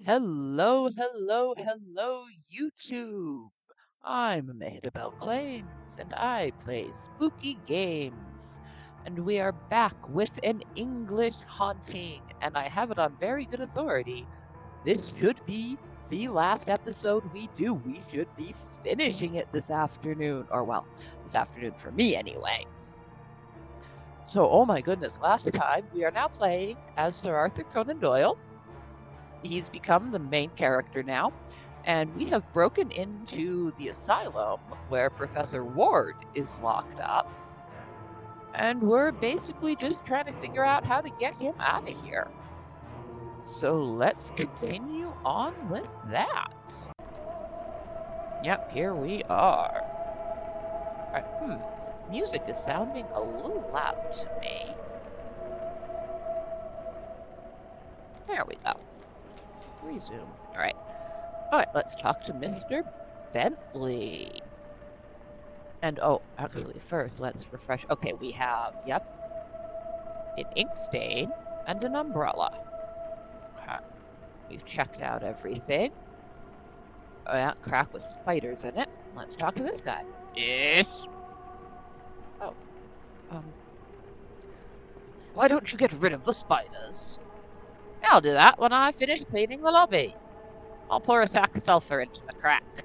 Hello, hello, hello, YouTube! I'm Mahdabel Claims, and I play spooky games. And we are back with an English haunting, and I have it on very good authority. This should be the last episode we do. We should be finishing it this afternoon, or well, this afternoon for me anyway. So, oh my goodness, last time we are now playing as Sir Arthur Conan Doyle. He's become the main character now, and we have broken into the asylum where Professor Ward is locked up, and we're basically just trying to figure out how to get him out of here. So let's continue on with that. Yep, here we are. Alright, music is sounding a little loud to me. There we go. Resume. Alright, let's talk to Mr. Bentley. And actually first let's refresh. Okay, we have, an ink stain and an umbrella. Okay. We've checked out everything. Oh yeah, crack with spiders in it. Let's talk to this guy. Yes. Oh. Why don't you get rid of the spiders? I'll do that when I finish cleaning the lobby. I'll pour a sack of sulfur into the crack.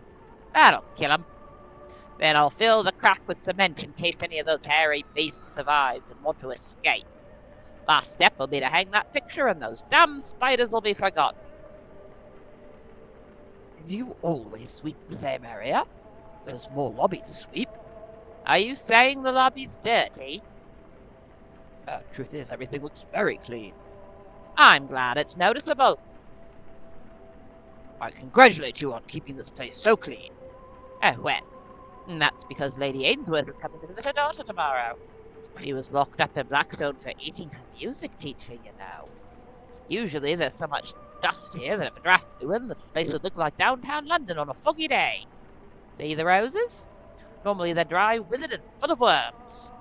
That'll kill 'em. Then I'll fill the crack with cement in case any of those hairy beasts survive and want to escape. Last step will be to hang that picture and those damn spiders will be forgotten. You always sweep the same area? There's more lobby to sweep. Are you saying the lobby's dirty? Truth is, everything looks very clean. I'm glad it's noticeable. I congratulate you on keeping this place so clean. Oh, well, that's because Lady Ainsworth is coming to visit her daughter tomorrow. She was locked up in Blackstone for eating her music teacher, you know. Usually there's so much dust here that if a draft blew in, the place would look like downtown London on a foggy day. See the roses? Normally they're dry, withered, and full of worms.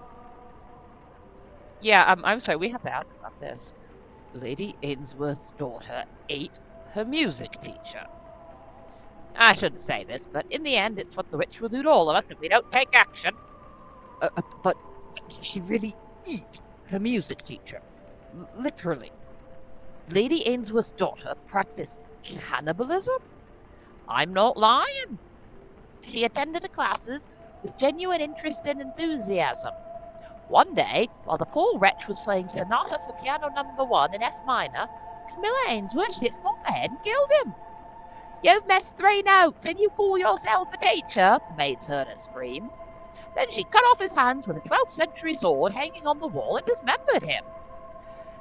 Yeah, I'm sorry, we have to ask about this. Lady Ainsworth's daughter ate her music teacher. I shouldn't say this, but in the end, it's what the witch will do to all of us if we don't take action. But did she really eat her music teacher? Literally. Lady Ainsworth's daughter practiced cannibalism? I'm not lying. She attended her classes with genuine interest and enthusiasm. One day, while the poor wretch was playing Sonata for Piano No. 1 in F minor, Camilla Ainsworth hit him on the head and killed him. You've missed 3 notes and you call yourself a teacher, the maids heard her scream. Then she cut off his hands with a 12th century sword hanging on the wall and dismembered him.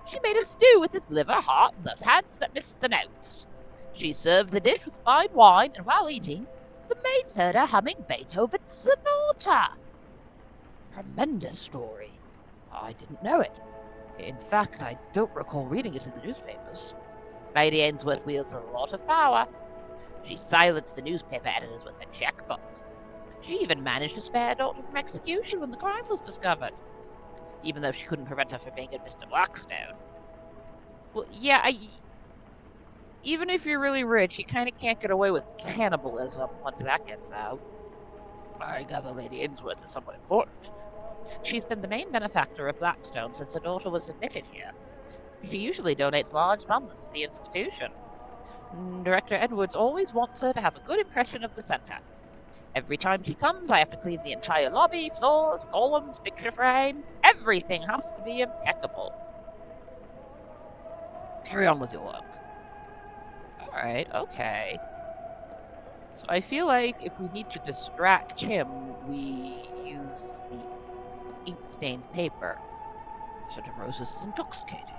She made a stew with his liver, heart, and those hands that missed the notes. She served the dish with fine wine, and while eating, the maids heard her humming Beethoven's Sonata. Tremendous story. I didn't know it. In fact, I don't recall reading it in the newspapers. Lady Ainsworth wields a lot of power. She silenced the newspaper editors with her checkbook. She even managed to spare her daughter from execution when the crime was discovered, even though she couldn't prevent her from being in Mr. Blackstone. Well, yeah, even if you're really rich, you kind of can't get away with cannibalism once that gets out. I gather Lady Ainsworth is somewhat important. She's been the main benefactor of Blackstone since her daughter was admitted here. She usually donates large sums to the institution. Director Edwards always wants her to have a good impression of the center. Every time she comes, I have to clean the entire lobby, floors, columns, picture frames. Everything has to be impeccable. Carry on with your work. Alright, okay. So I feel like if we need to distract him, we use the ink-stained paper. Scent of roses is intoxicating.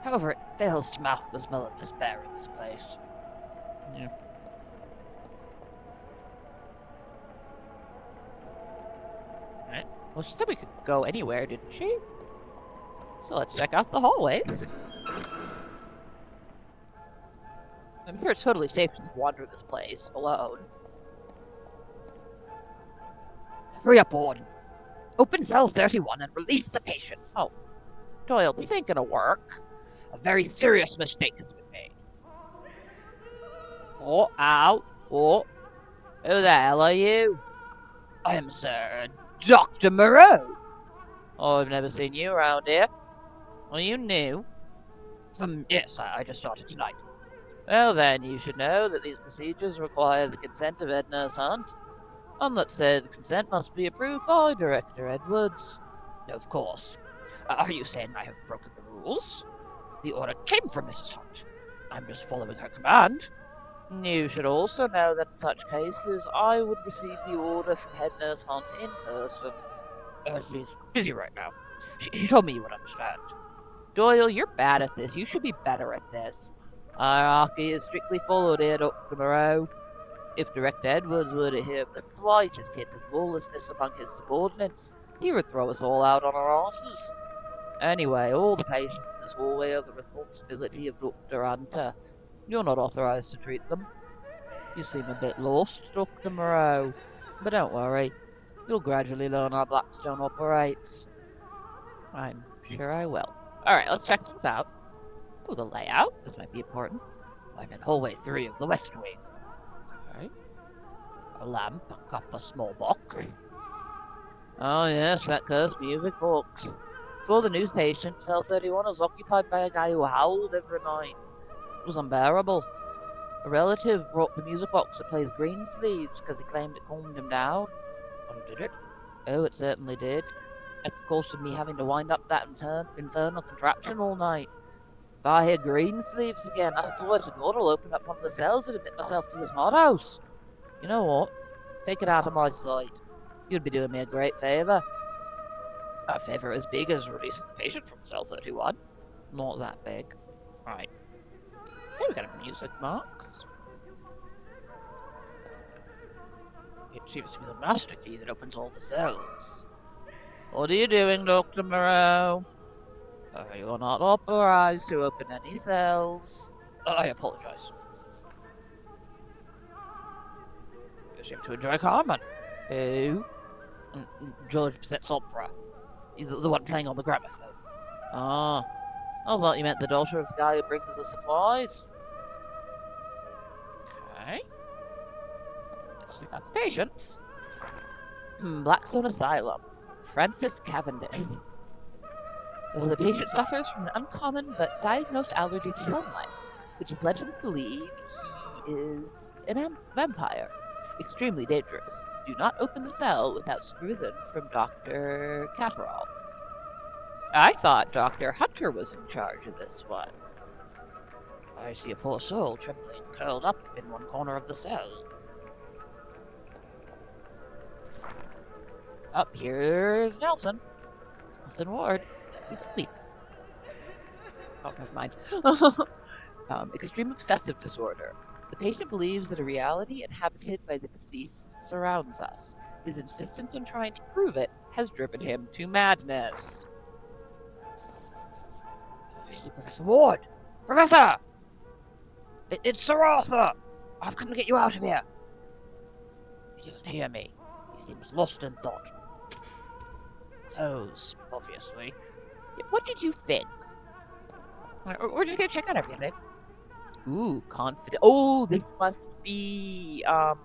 However, it fails to mask the smell of despair in this place. Yeah. Alright. Well, she said we could go anywhere, didn't she? So let's check out the hallways. I'm sure it's totally safe to just wander this place alone. Hurry up, Warden. Open cell 31 and release the patient. Oh, Doyle, this ain't gonna work. A very serious mistake has been made. Oh, ow. Oh, who the hell are you? I am Sir Dr. Moreau. Oh, I've never seen you around here. Are you new? Yes, I just started tonight. Well then, you should know that these procedures require the consent of Head Nurse Hunt. On that said, consent must be approved by Director Edwards. Of course. Are you saying I have broken the rules? The order came from Mrs. Hunt. I'm just following her command. You should also know that in such cases, I would receive the order from Head Nurse Hunt in person. She's busy right now. She told me you would understand. Doyle, you're bad at this. You should be better at this. Hierarchy is strictly followed here, Dr. Moreau. If Director Edwards were to hear of the slightest hint of lawlessness among his subordinates, he would throw us all out on our asses. Anyway, all the patients in this hallway are the responsibility of Dr. Hunter. You're not authorized to treat them. You seem a bit lost, Dr. Moreau. But don't worry. You'll gradually learn how Blackstone operates. I'm sure I will. Alright, let's check this out. Oh, the layout. This might be important. I'm in hallway 3 of the West Wing. Okay. A lamp, a cup, a small box. Oh yes, that cursed music box. For the news patient, cell 31 is occupied by a guy who howled every night. It was unbearable. A relative brought the music box that plays Greensleeves because he claimed it calmed him down. And did it? Oh, it certainly did. At the cost of me having to wind up that infernal contraption all night. If I hear Greensleeves again, I swear to God I'll open up one of the cells and admit myself to this hothouse. You know what? Take it out of my sight. You'd be doing me a great favour. A favour as big as releasing the patient from cell 31. Not that big. Right. Here we got a music box. It seems to be the master key that opens all the cells. What are you doing, Dr. Moreau? You are not authorized to open any cells. I apologize. You seem to enjoy Carmen. Who? George Bisset's opera. He's the one playing on the gramophone. Ah. I thought you meant the daughter of the guy who brings the supplies. Okay. Let's check out the patients. Blackstone Asylum. Francis Cavendish. The patient suffers from an uncommon but diagnosed allergy to sunlight, which has led him to believe he is a vampire. Extremely dangerous. Do not open the cell without supervision from Dr. Catterall. I thought Dr. Hunter was in charge of this one. I see a poor soul trembling, curled up in one corner of the cell. Up here's Nelson. Nelson Ward. He's only... Oh, never mind. Extreme obsessive disorder. The patient believes that a reality inhabited by the deceased surrounds us. His insistence on trying to prove it has driven him to madness. I see Professor Ward! Professor! It's Sir Arthur! I've come to get you out of here! He doesn't hear me. He seems lost in thought. Clothes, obviously. What did you think? We're just gonna check out everything. Ooh, confident. Oh, this must be, the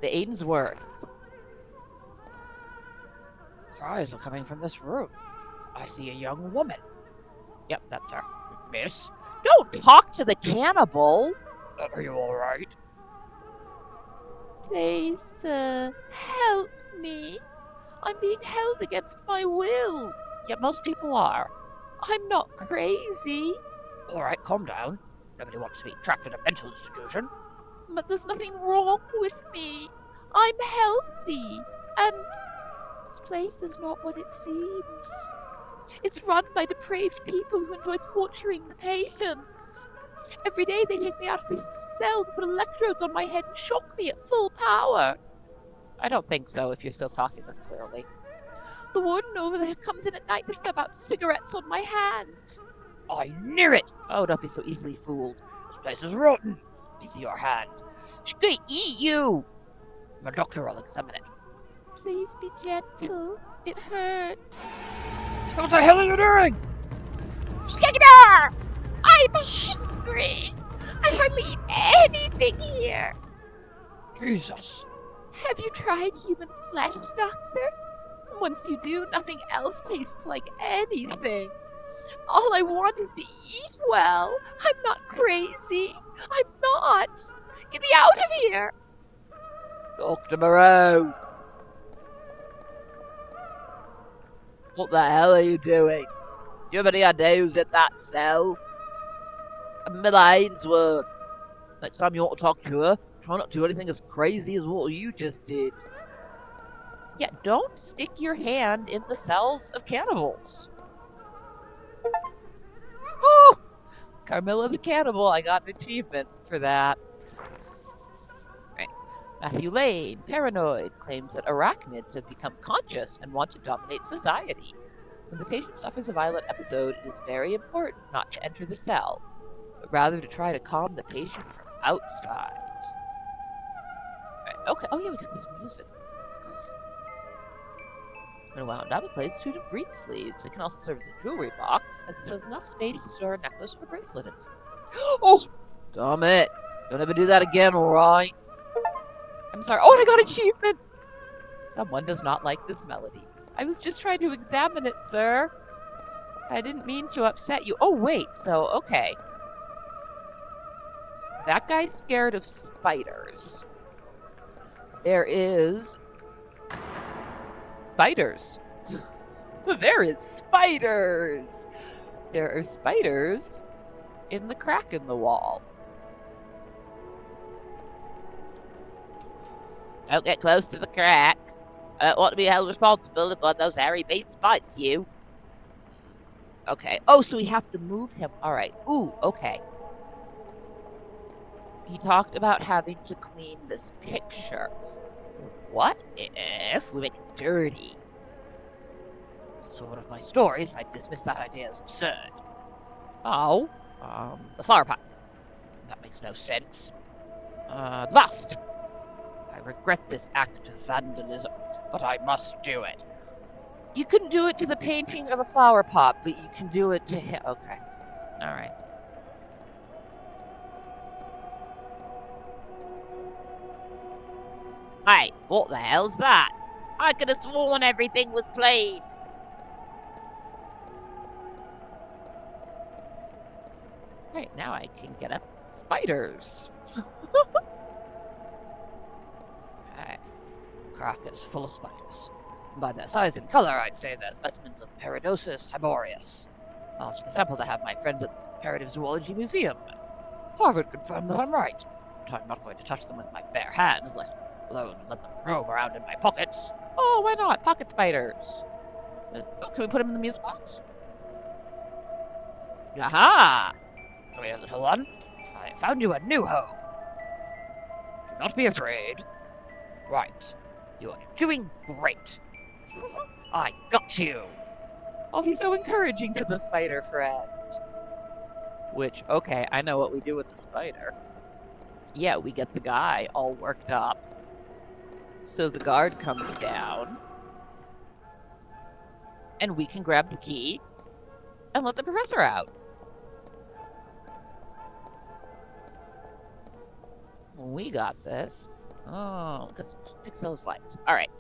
Ainsworth. Cries are coming from this room. I see a young woman. Yep, that's her. Miss? Don't talk to the cannibal! Are you alright? Please, sir, help me. I'm being held against my will. Yet most people are. I'm not crazy. Alright, calm down. Nobody wants to be trapped in a mental institution. But there's nothing wrong with me. I'm healthy. And this place is not what it seems. It's run by depraved people who enjoy torturing the patients. Every day they take me out of this cell and put electrodes on my head and shock me at full power. I don't think so if you're still talking this clearly. The warden over there comes in at night to stub out cigarettes on my hand. I knew it! Oh, don't be so easily fooled. This place is rotten. Let me see your hand. She's gonna eat you! My doctor will examine it. Please be gentle. It hurts. What the hell are you doing? Skagnar! I'm hungry! I hardly eat anything here. Jesus. Have you tried human flesh, Doctor? Once you do, nothing else tastes like anything. All I want is to eat well. I'm not crazy. I'm not. Get me out of here. Dr. Moreau. What the hell are you doing? Do you have any idea who's in that cell? Miller Ainsworth. Next time you want to talk to her, try not to do anything as crazy as what you just did. Yeah, don't stick your hand in the cells of cannibals. Oh! Carmilla the Cannibal, I got an achievement for that. Right. Matthew Lane, paranoid, claims that arachnids have become conscious and want to dominate society. When the patient suffers a violent episode, it is very important not to enter the cell, but rather to try to calm the patient from outside. Right. Okay, oh yeah, we got this music. When wound up, it plays 2 green sleeves. It can also serve as a jewelry box, as it has enough space to store a necklace or bracelet in. Oh! Damn it. Don't ever do that again, alright? I'm sorry. Oh, and I got achievement! Someone does not like this melody. I was just trying to examine it, sir. I didn't mean to upset you. Oh, wait. So, okay. That guy's scared of spiders. There is... spiders. There is spiders! There are spiders in the crack in the wall. Don't get close to the crack. I don't want to be held responsible if one of those hairy beasts bites you. Okay. Oh, so we have to move him. Alright. Ooh, okay. He talked about having to clean this picture. What if we make it dirty? Sort of my stories, I dismiss that idea as absurd. Oh, the flower pot. That makes no sense. The bust. I regret this act of vandalism, but I must do it. You couldn't do it to the painting or the flower pot, but you can do it to him. Okay. Alright. Hey, what the hell's that? I could have sworn everything was clean. Right, now I can get up spiders. Alright. Crack is full of spiders. By their size and color, I'd say they're specimens of Paradosis hyboreus. I'll take a sample to have my friends at the Comparative Zoology Museum. Harvard confirmed that I'm right, but I'm not going to touch them with my bare hands, let alone let them roam around in my pockets. Oh, why not? Pocket spiders. Can we put them in the music box? Aha! Come here, little one. I found you a new home. Do not be afraid. Right. You are doing great. I got you. Oh, he's so encouraging to the spider friend. Which, okay, I know what we do with the spider. Yeah, we get the guy all worked up. So the guard comes down. And we can grab the key and let the professor out. We got this. Oh, let's fix those lights. Alright.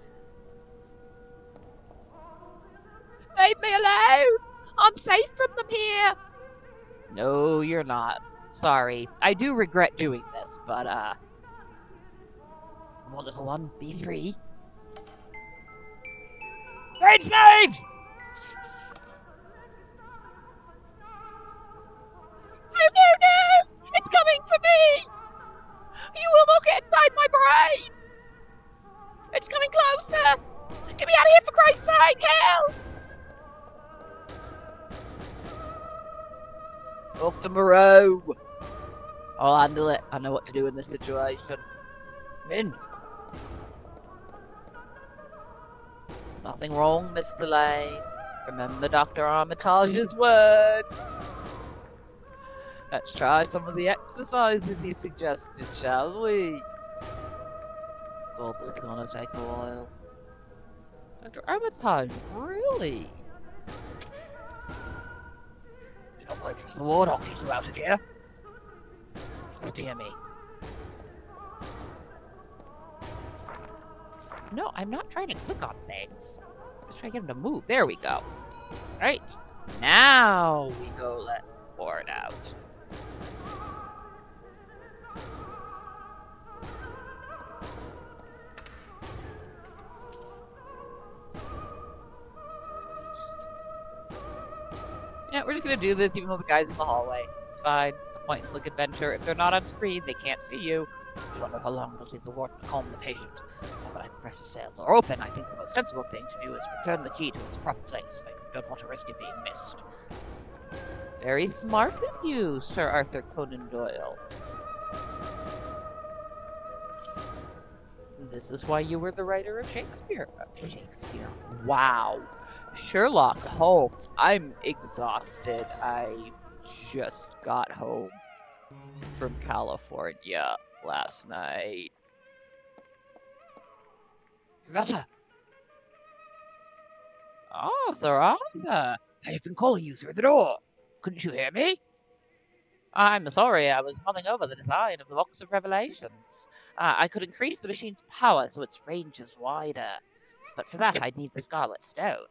Leave me alone! I'm safe from them here! No, you're not. Sorry. I do regret doing this, but, come on, little one. Be free. Great slaves! No! It's coming for me! You will not get inside my brain! It's coming closer! Get me out of here for Christ's sake! Help! Dr. Moreau! I'll handle it. I know what to do in this situation. I'm in. There's nothing wrong, Mr. Lane. Remember Dr. Armitage's words. Let's try some of the exercises he suggested, shall we? God, it's gonna take a while. Dr. Armitage, really? You're not going to the ward, I'll kick you out of here. Dear me. No, I'm not trying to click on things. I'm just trying to get him to move. There we go. Right. Now we go let Ward out. Yeah, we're just gonna do this even though the guy's in the hallway. Fine. It's a point-and-click adventure. If they're not on screen, they can't see you. I wonder how long it'll take the warden to calm the patient. Now that I've pressed the cell door open, I think the most sensible thing to do is return the key to its proper place. I don't want to risk it being missed. Very smart of you, Sir Arthur Conan Doyle. This is why you were the writer of Shakespeare. Shakespeare. Wow. Sherlock Holmes. I'm exhausted. I just got home from California last night. Oh, Sir Arthur. I've been calling you through the door. Couldn't you hear me? I'm sorry, I was mulling over the design of the Box of Revelations. I could increase the machine's power so its range is wider. But for that, I'd need the Scarlet Stone.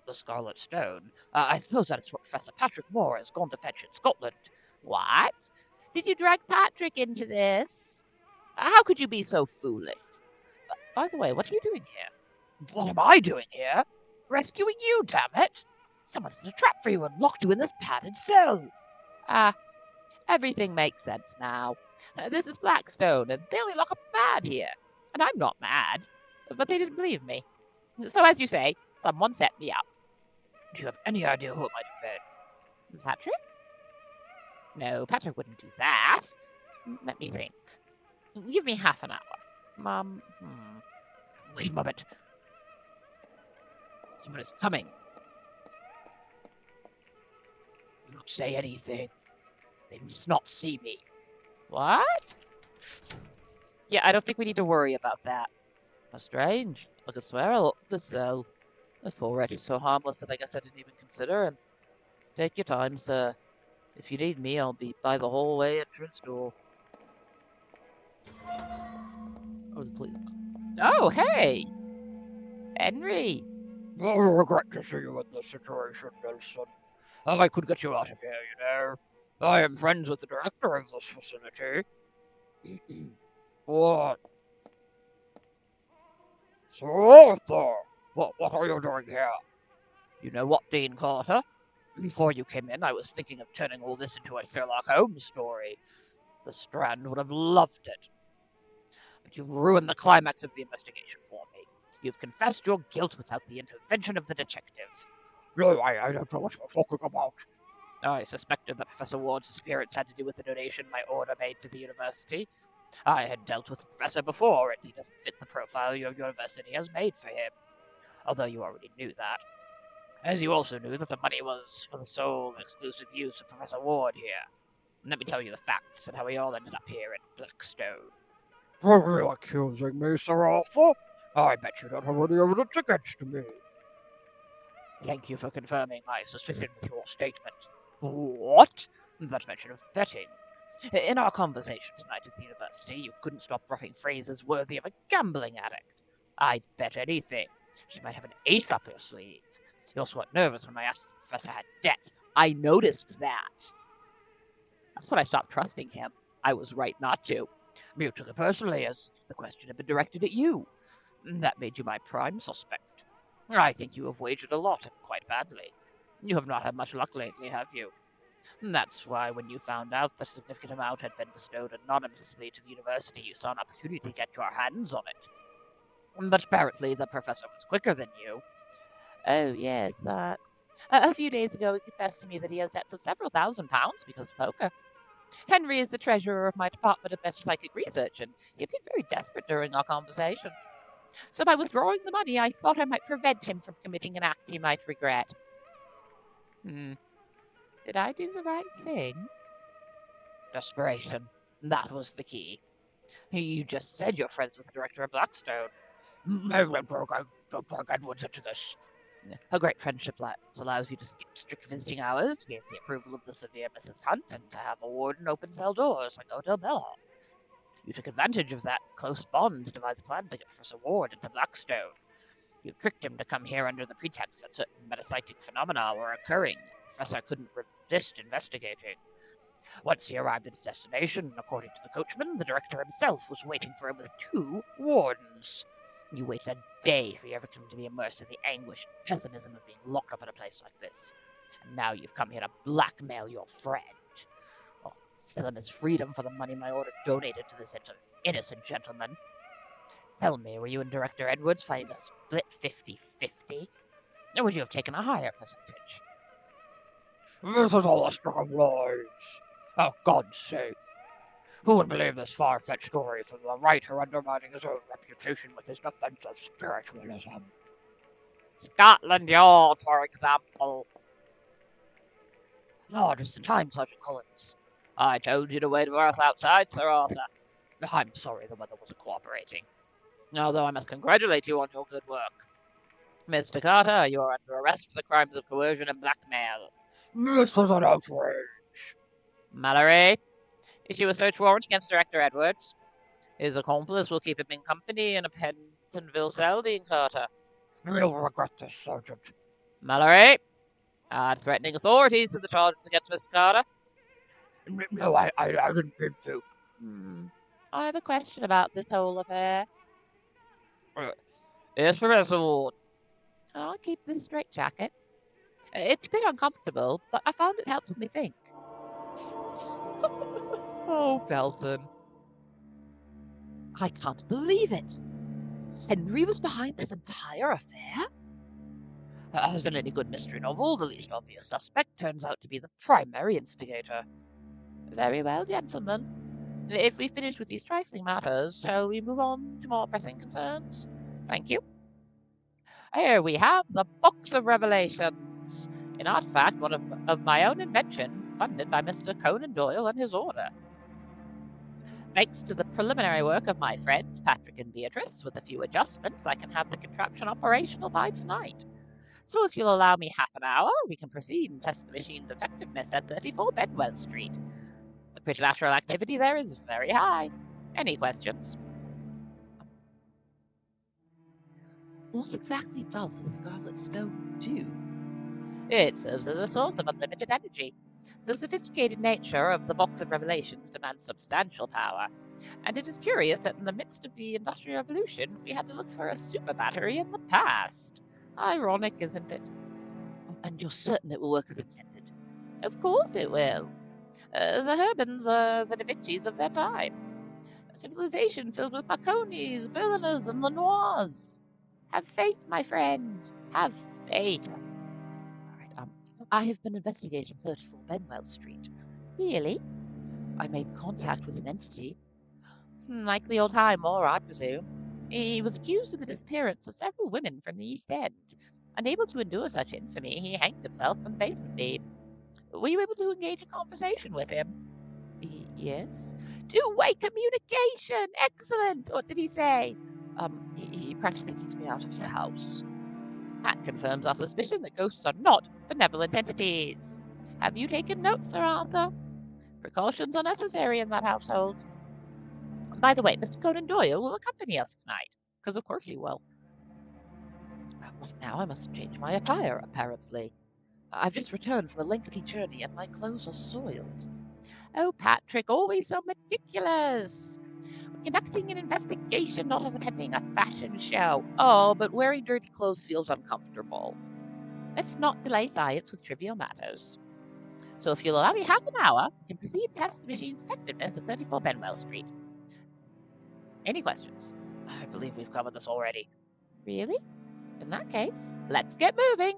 The Scarlet Stone? I suppose that is what Professor Patrick Moore has gone to fetch in Scotland. What? Did you drag Patrick into this? How could you be so foolish? By the way, what are you doing here? What am I doing here? Rescuing you, damn it! Someone set a trap for you and locked you in this padded cell. Everything makes sense now. This is Blackstone, and they only lock up mad here. And I'm not mad, but they didn't believe me. So as you say, someone set me up. Do you have any idea who it might have been? Patrick? No, Patrick wouldn't do that. Let me think. Give me half an hour. Wait a moment. Someone is coming. Do not say anything. They must not see me. What? Yeah, I don't think we need to worry about that. How strange. I could swear I locked the cell. The poor wretch is so harmless that I guess I didn't even consider him. Take your time, sir. If you need me, I'll be by the hallway entrance door. Oh, the police. Oh, hey! Henry! I regret to see you in this situation, Nelson. I could get you out of here, you know. I am friends with the director of this facility. What? Sir Arthur! What are you doing here? You know what, Dean Carter? Before you came in, I was thinking of turning all this into a Sherlock Holmes story. The Strand would have loved it. But you've ruined the climax of the investigation for me. You've confessed your guilt without the intervention of the detective. No, I don't know what you're talking about. I suspected that Professor Ward's disappearance had to do with the donation my order made to the university. I had dealt with the professor before, and he doesn't fit the profile your university has made for him. Although you already knew that. As you also knew that the money was for the sole and exclusive use of Professor Ward here. Let me tell you the facts and how we all ended up here at Blackstone. Are you accusing me, Sir Arthur? I bet you don't have any evidence against me. Thank you for confirming my suspicion with your statement. What? That mention of betting. In our conversation tonight at the university, you couldn't stop dropping phrases worthy of a gambling addict. I'd bet anything. She might have an ace up her sleeve. You also got nervous when I asked if the professor had debts. I noticed that. That's when I stopped trusting him. I was right not to. You took it personally, as if the question had been directed at you. That made you my prime suspect. I think you have wagered a lot, and quite badly. You have not had much luck lately, have you? That's why when you found out the significant amount had been bestowed anonymously to the university, you saw an opportunity to get your hands on it. But apparently the professor was quicker than you. Oh, yes, that. A few days ago, he confessed to me that he has debts of several £1,000s because of poker. Henry is the treasurer of my department of metapsychic research, and he appeared very desperate during our conversation. So by withdrawing the money, I thought I might prevent him from committing an act he might regret. Did I do the right thing? Desperation. That was the key. You just said you're friends with the director of Blackstone. No, don't drag Edwards into this. Her great friendship allows you to skip strict visiting hours, gain the approval of the severe Mrs. Hunt, and to have a warden open cell doors like Hotel Bellhop. You took advantage of that close bond to devise a plan to get Professor Ward into Blackstone. You tricked him to come here under the pretext that certain metapsychic phenomena were occurring. The professor couldn't resist investigating. Once he arrived at his destination, according to the coachman, the director himself was waiting for him with 2 wardens. You waited a day for your victim to be immersed in the anguish and pessimism of being locked up in a place like this. And now you've come here to blackmail your friend. Well, sell him his freedom for the money my order donated to this innocent gentleman. Tell me, were you and Director Edwards fighting a split 50-50? Or would you have taken a higher percentage? This is all a string of lies. Oh, God's sake. Who would believe this far-fetched story from the writer undermining his own reputation with his defense of spiritualism? Scotland Yard, for example. Oh, just in time, Sergeant Collins. I told you to wait for us outside, Sir Arthur. I'm sorry the weather wasn't cooperating. Although I must congratulate you on your good work. Mr. Carter, you are under arrest for the crimes of coercion and blackmail. This is an outrage. Mallory, issue a search warrant against Director Edwards. His accomplice will keep him in company in a Pentonville cell, Dean Carter. You'll regret this, Sergeant. Mallory, add threatening authorities to the charges against Mr. Carter. No, I didn't mean to. I have a question about this whole affair. Yes, Professor Ward. Can I keep this straitjacket? It's a bit uncomfortable, but I found it helps me think. Oh, Belson. I can't believe it. Henry was behind this entire affair? As in any good mystery novel, the least obvious suspect turns out to be the primary instigator. Very well, gentlemen. If we finish with these trifling matters, shall we move on to more pressing concerns? Thank you. Here we have the Box of Revelations, an artifact, one of my own invention, funded by Mr. Conan Doyle and his order. Thanks to the preliminary work of my friends, Patrick and Beatrice, with a few adjustments, I can have the contraption operational by tonight. So if you'll allow me half an hour, we can proceed and test the machine's effectiveness at 34 Benwell Street. The preternatural activity there is very high. Any questions? What exactly does the Scarlet Stone do? It serves as a source of unlimited energy. The sophisticated nature of the Box of Revelations demands substantial power, and it is curious that in the midst of the Industrial Revolution, we had to look for a super battery in the past. Ironic, isn't it? And you're certain it will work as intended? Of course it will. The Herbans are the Da Vincis of their time. A civilization filled with Marconis, Berliners, and Lenoirs. Have faith, my friend. Have faith. I have been investigating 34 Benwell Street. Really? I made contact with an entity. Likely old Highmore, I presume. He was accused of the disappearance of several women from the East End. Unable to endure such infamy, he hanged himself from the basement beam. Were you able to engage in conversation with him? Yes. Two-way communication! Excellent! What did he say? He practically kicked me out of the house. That confirms our suspicion that ghosts are not benevolent entities. Have you taken notes, Sir Arthur? Precautions are necessary in that household. By the way, Mr. Conan Doyle will accompany us tonight, because of course he will. Right now I must change my attire, apparently. I've just returned from a lengthy journey and my clothes are soiled. Oh, Patrick, always so meticulous. We're conducting an investigation, not attending a fashion show. Oh, but wearing dirty clothes feels uncomfortable. Let's not delay science with trivial matters. So if you'll allow me half an hour, we can proceed to test the machine's effectiveness at 34 Benwell Street. Any questions? I believe we've covered this already. Really? In that case, let's get moving.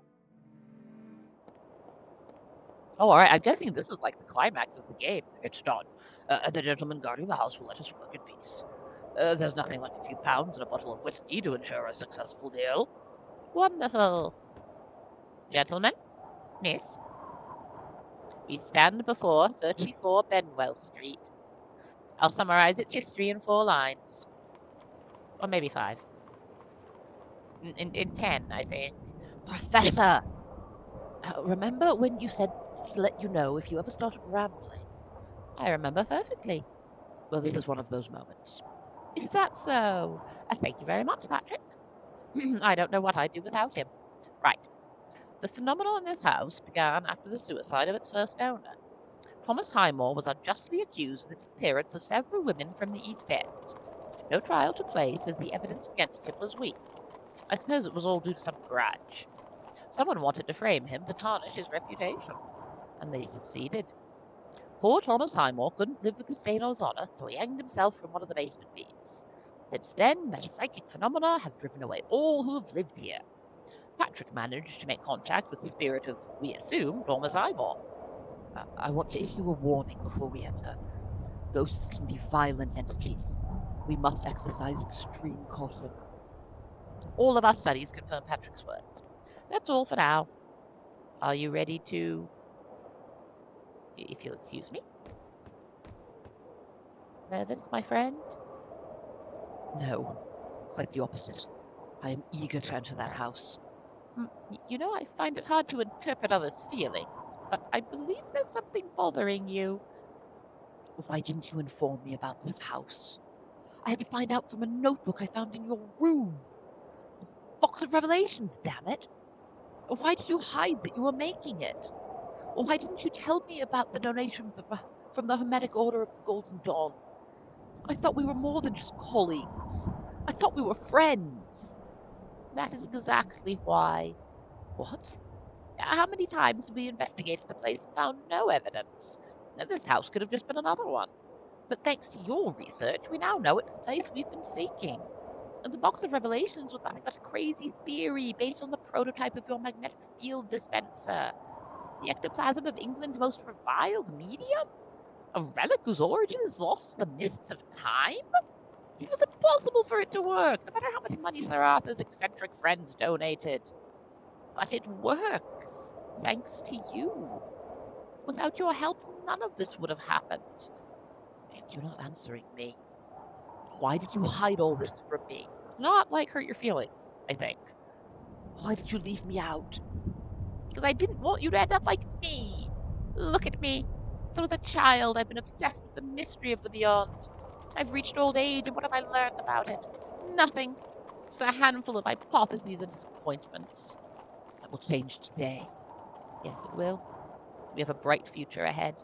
Oh, all right. I'm guessing this is like the climax of the game. It's done. The gentleman guarding the house will let us work in peace. There's nothing like a few pounds and a bottle of whiskey to ensure a successful deal. Wonderful. Gentlemen, miss, we stand before 34 Benwell Street. I'll summarize its history in 4 lines. Or maybe 5. In 10, I think. Professor! Remember when you said to let you know if you ever started rambling? I remember perfectly. Well, this is one of those moments. Is that so? Thank you very much, Patrick. I don't know what I'd do without him. Right. The phenomenon in this house began after the suicide of its first owner. Thomas Highmore was unjustly accused of the disappearance of several women from the East End. No trial took place as the evidence against him was weak. I suppose it was all due to some grudge. Someone wanted to frame him to tarnish his reputation, and they succeeded. Poor Thomas Highmore couldn't live with the stain on his honour, so he hanged himself from one of the basement beams. Since then, metapsychic phenomena have driven away all who have lived here. Patrick managed to make contact with the spirit of, we assume, Thomas Highmore. I want to issue a warning before we enter. Ghosts can be violent entities. We must exercise extreme caution. All of our studies confirm Patrick's words. That's all for now. Are you ready to... if you'll excuse me? Nervous, my friend? No, quite the opposite. I am eager to enter that house. You know, I find it hard to interpret others' feelings, but I believe there's something bothering you. Why didn't you inform me about this house? I had to find out from a notebook I found in your room. Box of Revelations, damn it! Why did you hide that you were making it? Or why didn't you tell me about the donation from the Hermetic Order of the Golden Dawn? I thought we were more than just colleagues. I thought we were friends. That is exactly why. What? How many times have we investigated the place and found no evidence? This house could have just been another one. But thanks to your research, we now know it's the place we've been seeking. And the Box of Revelations was nothing but a crazy theory based on the prototype of your magnetic field dispenser. The ectoplasm of England's most reviled medium? A relic whose origin is lost to the mists of time? It was impossible for it to work, no matter how much money Sir Arthur's eccentric friends donated. But it works, thanks to you. Without your help, none of this would have happened. You're not answering me. Why did you hide all this from me? Not like hurt your feelings, I think. Why did you leave me out? Because I didn't want you to end up like me. Look at me. Since I was a child, I've been obsessed with the mystery of the beyond. I've reached old age, and what have I learned about it? Nothing. Just a handful of hypotheses and disappointments. That will change today. Yes, it will. We have a bright future ahead.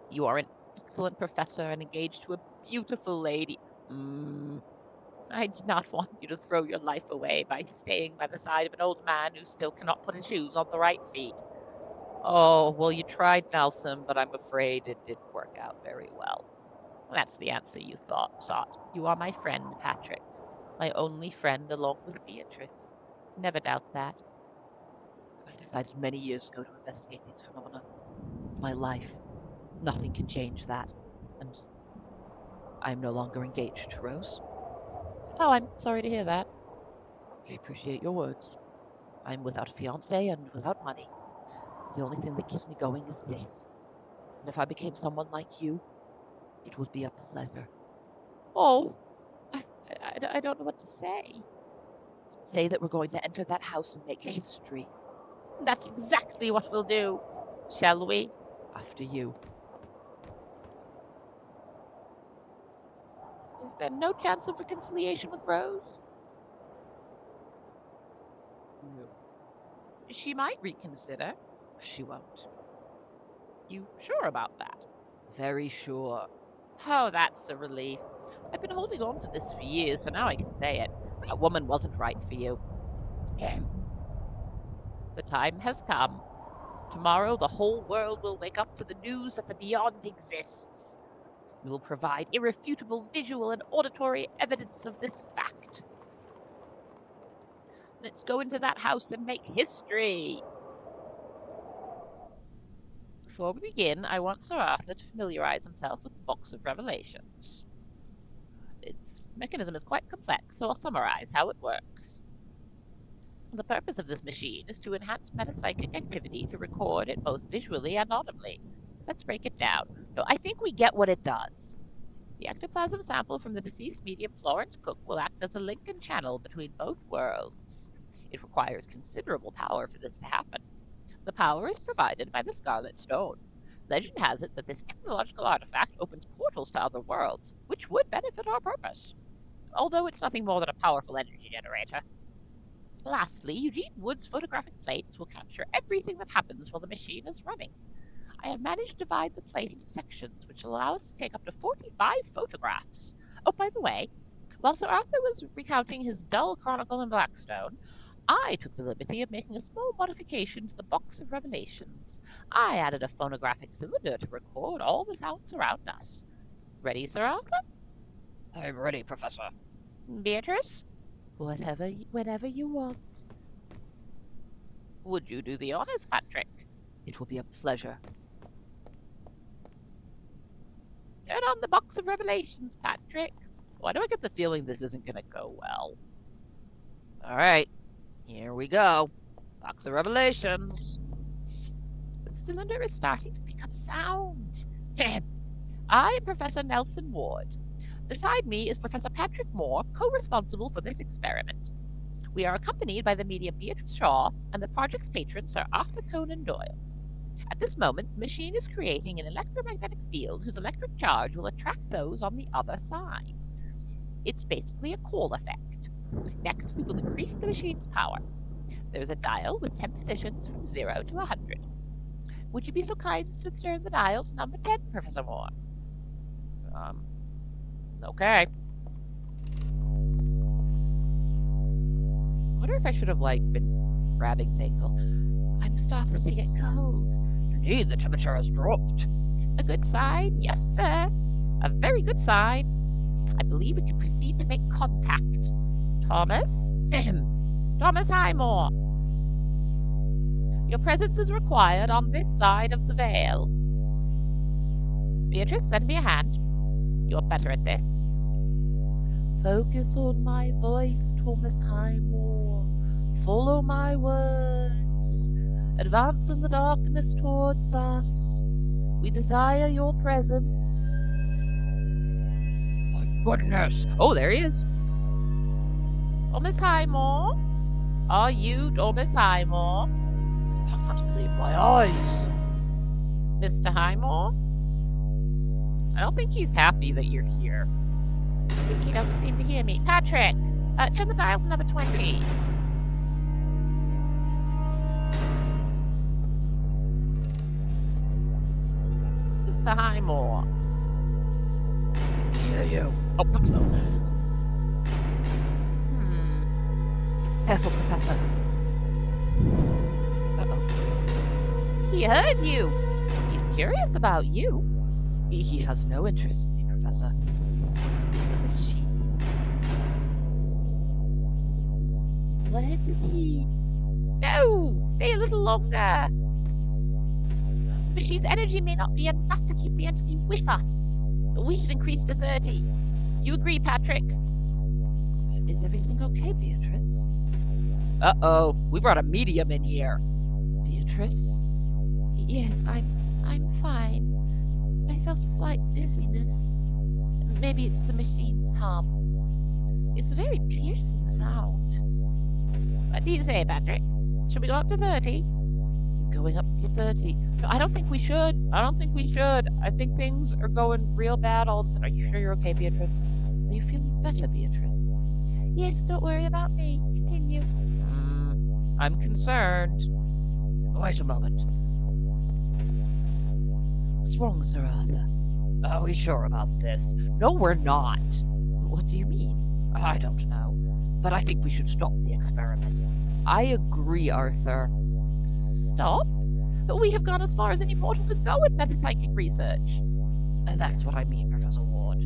You are an excellent professor and engaged to a beautiful lady. I did not want you to throw your life away by staying by the side of an old man who still cannot put his shoes on the right feet. Oh, well, you tried, Nelson, but I'm afraid it didn't work out very well. That's the answer you sought. You are my friend, Patrick. My only friend along with Beatrice. Never doubt that. I decided many years ago to investigate these phenomena. It's my life. Nothing can change that. And I am no longer engaged, Rose. Oh, I'm sorry to hear that. I appreciate your words. I'm without a fiancé and without money. The only thing that keeps me going is this. And if I became someone like you, it would be a pleasure. Oh, I don't know what to say. Say that we're going to enter that house and make history. That's exactly what we'll do. Shall we? After you. Is there no chance of reconciliation with Rose? No. She might reconsider. She won't. You sure about that? Very sure. Oh, that's a relief. I've been holding on to this for years, so now I can say it. That woman wasn't right for you. The time has come. Tomorrow the whole world will wake up to the news that the beyond exists. We will provide irrefutable visual and auditory evidence of this fact. Let's go into that house and make history. Before we begin, I want Sir Arthur to familiarize himself with the Box of Revelations. Its mechanism is quite complex, so I'll summarize how it works. The purpose of this machine is to enhance metapsychic activity to record it both visually and audibly. Let's break it down. No, I think we get what it does. The ectoplasm sample from the deceased medium Florence Cook will act as a link and channel between both worlds. It requires considerable power for this to happen. The power is provided by the Scarlet Stone. Legend has it that this technological artifact opens portals to other worlds, which would benefit our purpose, although it's nothing more than a powerful energy generator. Lastly, Eugene Wood's photographic plates will capture everything that happens while the machine is running. I have managed to divide the plate into sections, which allow us to take up to 45 photographs. Oh, by the way, while Sir Arthur was recounting his dull chronicle in Blackstone, I took the liberty of making a small modification to the Box of Revelations. I added a phonographic cylinder to record all the sounds around us. Ready, Sir Arthur? I'm ready, Professor. Beatrice? Whenever you want. Would you do the honors, Patrick? It will be a pleasure. Turn on the Box of Revelations, Patrick. Why do I get the feeling this isn't going to go well? All right, here we go. Box of Revelations. The cylinder is starting to pick up sound. I am Professor Nelson Ward. Beside me is Professor Patrick Moore, co-responsible for this experiment. We are accompanied by the medium Beatrice Shaw and the project's patron, Sir Arthur Conan Doyle. At this moment, the machine is creating an electromagnetic field whose electric charge will attract those on the other side. It's basically a Call effect. Next, we will increase the machine's power. There is a dial with 10 positions from 0 to 100. Would you be so kind as to turn the dial to number 10, Professor Moore? Okay. I wonder if I should have, been grabbing things. Well, I'm starting to get cold. Indeed, the temperature has dropped. A good sign? Yes, sir. A very good sign. I believe we can proceed to make contact. Thomas? Thomas Highmore. Your presence is required on this side of the veil. Beatrice, lend me a hand. You're better at this. Focus on my voice, Thomas Highmore. Follow my words. Advance in the darkness towards us. We desire your presence. My goodness. Oh, there he is. Thomas Highmore? Are you Thomas Highmore? I can't believe my eyes. Mr. Highmore? I don't think he's happy that you're here. He doesn't seem to hear me. Patrick! Turn the dial to number 20. Mr. Highmore. I can hear you. Oh, Careful, Professor. uh-oh. He heard you. He's curious about you. He has no interest in me, Professor. The machine. Where is he? No! Stay a little longer. The machine's energy may not be enough to keep the entity with us. We should increase to 30. Do you agree, Patrick? Is everything okay, Beatrice? Uh-oh, we brought a medium in here. Beatrice? Yes, I'm fine. I felt a slight dizziness. Maybe it's the machine's hum. It's a very piercing sound. What do you say, Patrick? Should we go up to 30? Going up to 30. No, I don't think we should. I think things are going real bad all of a sudden. Are you sure you're okay, Beatrice? Are you feeling better, Beatrice? Yes, don't worry about me. Continue. I'm concerned. Wait a moment. What's wrong, Sir Arthur? Are we sure about this? No, we're not. What do you mean? I don't know. But I think we should stop the experiment. I agree, Arthur. Stop? But we have gone as far as any mortal could go in metapsychic research. And that's what I mean, Professor Ward.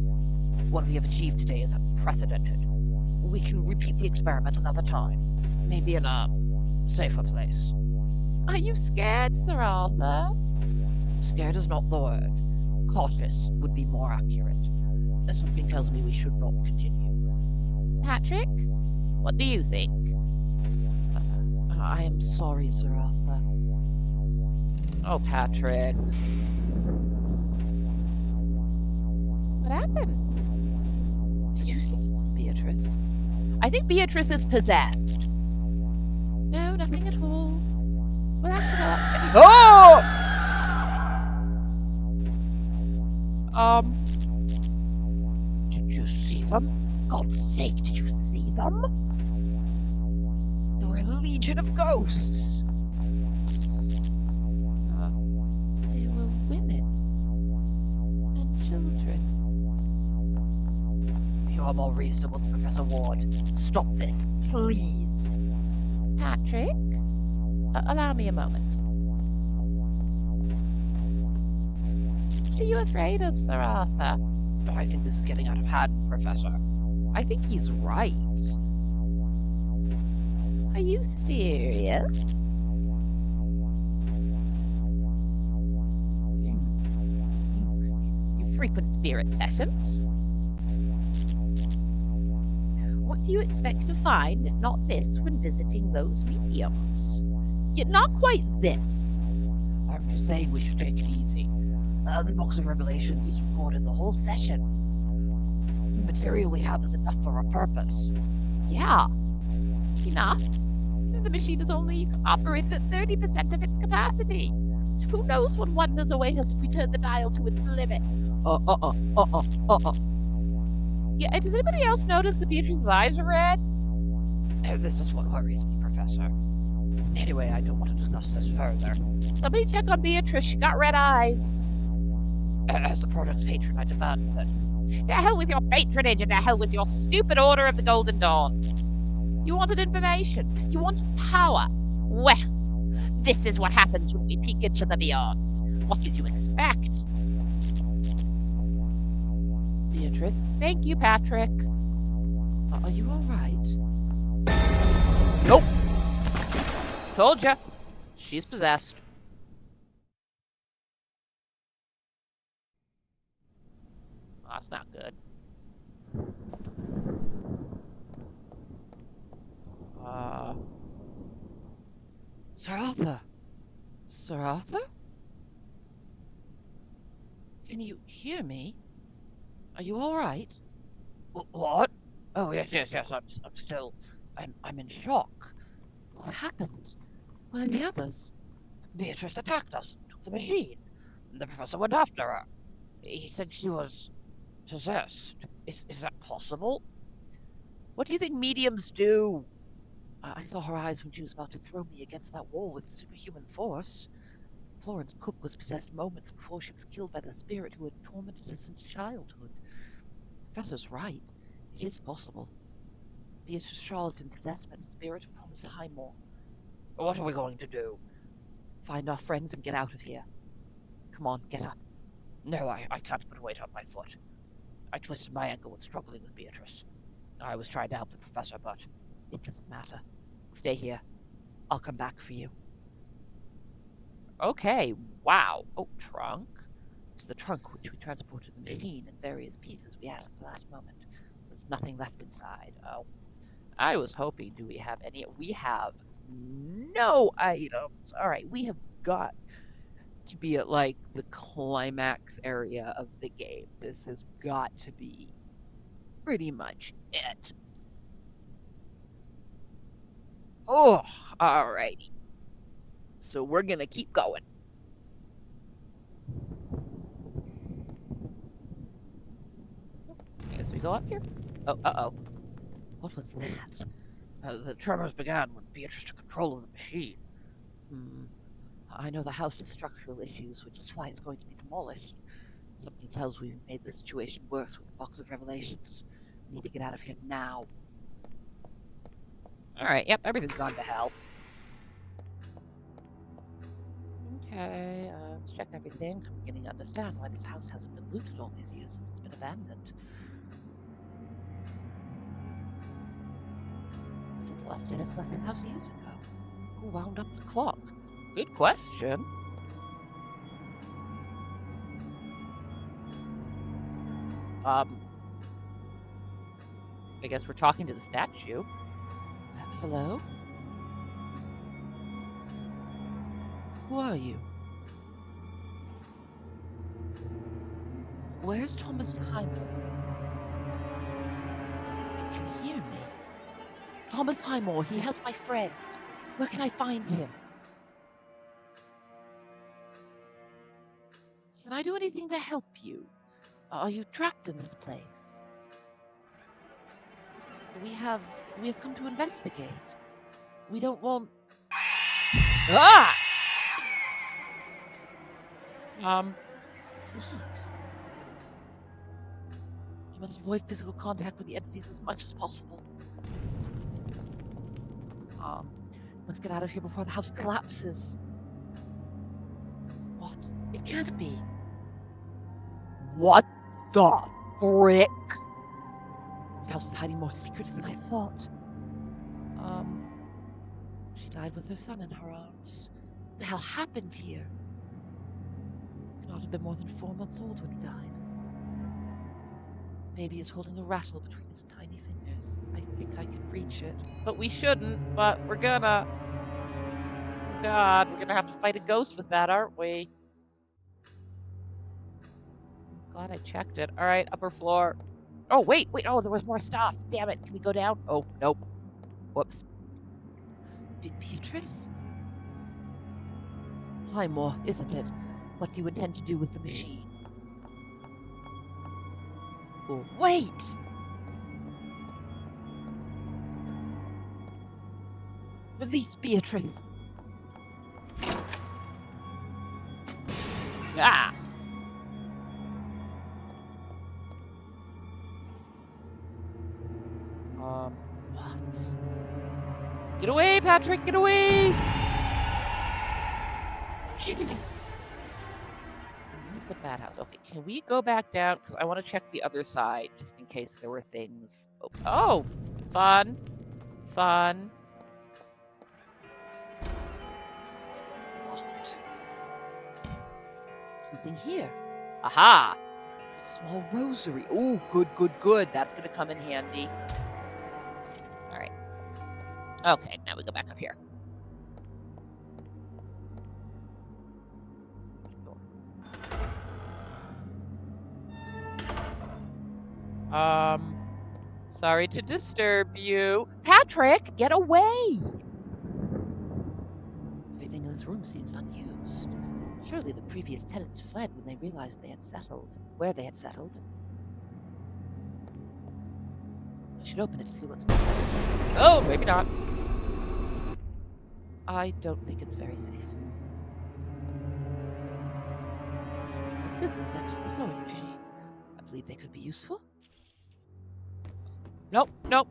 What we have achieved today is unprecedented. We can repeat the experiment another time. Maybe in a safer place. Are you scared, Sir Arthur? Scared is not the word. Cautious would be more accurate. Something tells me we should not continue. Patrick, what do you think? I am sorry, Sir Arthur. Oh, Patrick. What happened? Did you see something, Beatrice? I think Beatrice is possessed. No, nothing at all. We'll have to go up. Oh! Did you see them? God's sake, did you see them? There were a legion of ghosts. They were women and children. You are more reasonable than Professor Ward. Stop this, please. Patrick, allow me a moment. What are you afraid of, Sir Arthur? I think this is getting out of hand, Professor. I think he's right. Are you serious? You frequent spirit sessions? What do you expect to find, if not this, when visiting those mediums? Yet not quite this. I'm just saying we should take it easy. The Box of Revelations is recorded the whole session. The material we have is enough for a purpose. Yeah, enough. The machine is only operated at 30% of its capacity. Who knows what wonders await us if we turn the dial to its limit? Yeah, does anybody else notice that Beatrice's eyes are red? This is what worries me, Professor. Anyway, I don't want to discuss this further. Somebody check on Beatrice, she got red eyes. As the project's patron, I demand that. To hell with your patronage and to hell with your stupid Order of the Golden Dawn. You wanted information. You wanted power. Well, this is what happens when we peek into the beyond. What did you expect? Beatrice? Thank you, Patrick. Are you alright? Nope. Told ya. She's possessed. Oh, that's not good. Sir Arthur? Sir Arthur? Can you hear me? Are you alright? What? Oh, yes. I'm still. I'm in shock. What happened? Where are the others? Beatrice attacked us, took the machine. The professor went after her. He said she was possessed. Is that possible? What do you think mediums do? I saw her eyes when she was about to throw me against that wall with superhuman force. Florence Cook was possessed moments before she was killed by the spirit who had tormented her since childhood. The professor's right. It is possible. Beatrice Shaw has been possessed by the spirit of Thomas Highmore. What are we going to do? Find our friends and get out of here. Come on, get up. No, I can't put weight on my foot. I twisted my ankle when struggling with Beatrice. I was trying to help the professor, but it doesn't matter. Stay here. I'll come back for you. Okay, wow. Oh, trunk? It's the trunk which we transported the machine and various pieces we had at the last moment. There's nothing left inside. Oh. I was hoping, do we have any? We have no items. Alright, we have got to be at, like, the climax area of the game. This has got to be pretty much it. Oh, alrighty. So we're gonna keep going. I guess we go up here? Oh, uh-oh. What was that? the tremors began when Beatrice took control of the machine. I know the house has structural issues, which is why it's going to be demolished. Something tells me we've made the situation worse with the Box of Revelations. We need to get out of here now. Alright, yep, everything's gone to hell. Okay, let's check everything. I'm beginning to understand why this house hasn't been looted all these years since it's been abandoned. When did the last tenants left this house years ago? Who wound up the clock? Good question. I guess we're talking to the statue. Hello? Who are you? Where's Thomas Highmore? It can hear me. Thomas Highmore, he has my friend. Where can I find him? Can I do anything to help you? Are you trapped in this place? We have come to investigate. We don't want... Ah! Please. You must avoid physical contact with the entities as much as possible. Must get out of here before the house collapses. What? It can't be. What the frick? This house is hiding more secrets than I thought. She died with her son in her arms. What the hell happened here? He cannot have been more than 4 months old when he died. The baby is holding a rattle between his tiny fingers. I think I can reach it. But we shouldn't, but we're gonna... God, we're gonna have to fight a ghost with that, aren't we? Glad I checked it. Alright, upper floor. Oh, wait, oh, there was more stuff. Damn it, can we go down? Oh, nope. Whoops. Beatrice? Highmore, isn't it? What do you intend to do with the machine? Oh, wait! Release Beatrice. Ah! What? Get away, Patrick, get away! This is a bad house. Okay, can we go back down? Because I want to check the other side, just in case there were things. Oh, fun. Fun. Locked. Something here. Aha! It's a small rosary. Oh, good, good, good. That's going to come in handy. Alright. Okay, now we go back up here. Sorry to disturb you. Patrick, get away! Everything in this room seems unused. Surely the previous tenants fled when they realized they had settled. Where they had settled. I should open it to see what's inside. Oh, maybe not. I don't think it's very safe. The scissors next to the sewing machine. I believe they could be useful. Nope, nope.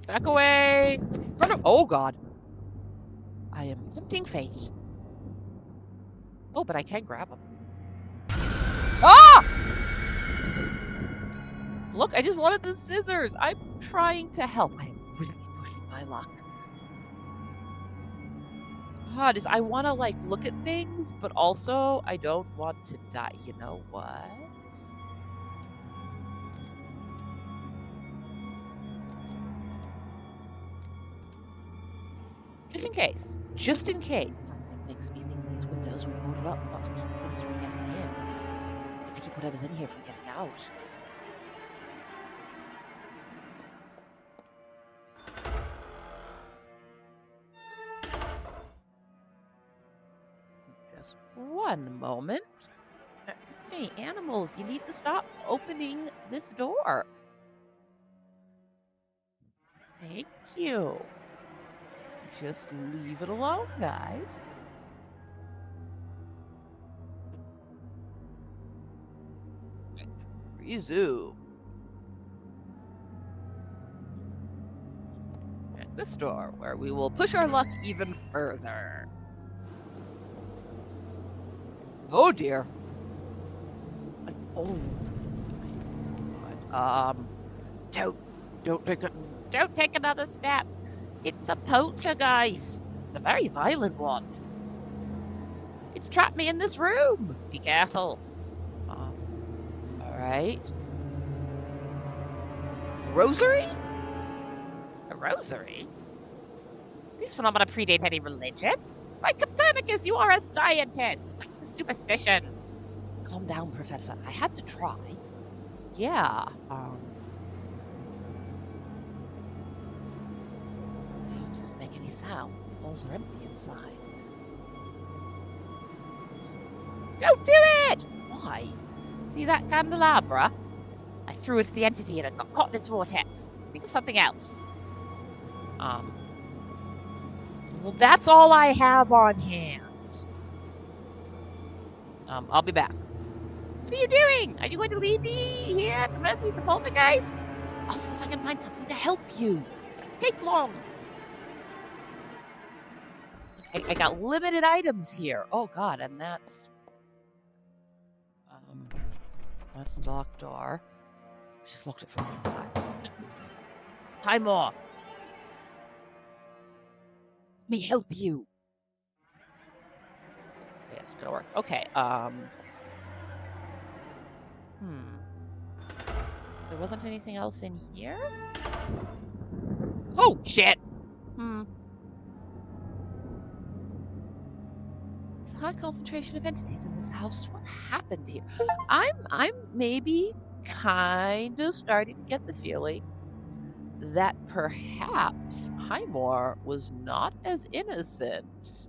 Back away. Run. Oh, God. I am tempting fate. Oh, but I can grab them. Ah! Look, I just wanted the scissors. I'm trying to help. I am really pushing my luck. God, I want to, like, look at things, but also I don't want to die. You know what? Just in case. Something makes me think these windows were boarded up not to keep things from getting in, but to keep whatever's in here from getting out. Just one moment. Hey, animals, you need to stop opening this door. Thank you. Just leave it alone, guys. Resume. At this door, where we will push our luck even further. Oh dear. Oh. Don't take another step. It's a poltergeist. A very violent one. It's trapped me in this room. Be careful. Alright. Rosary? A rosary? These phenomena predate any religion. By Copernicus, you are a scientist. Back to superstitions. Calm down, Professor. I had to try. Yeah. It doesn't make any sound. The walls are empty inside. Don't do it! Why? See that candelabra? I threw it at the entity and it got caught in its vortex. Think of something else. Well, that's all I have on hand. I'll be back. What are you doing? Are you going to leave me here at the mercy of the poltergeist? I'll see if I can find something to help you. It won't take long. I got limited items here. Oh god, and that's the locked door. Just locked it from the inside. Hi, more. Let me help you. Okay, it's gonna work. Okay, There wasn't anything else in here? Oh, shit! There's a high concentration of entities in this house. What happened here? I'm maybe kind of starting to get the feeling that perhaps Highmore was not as innocent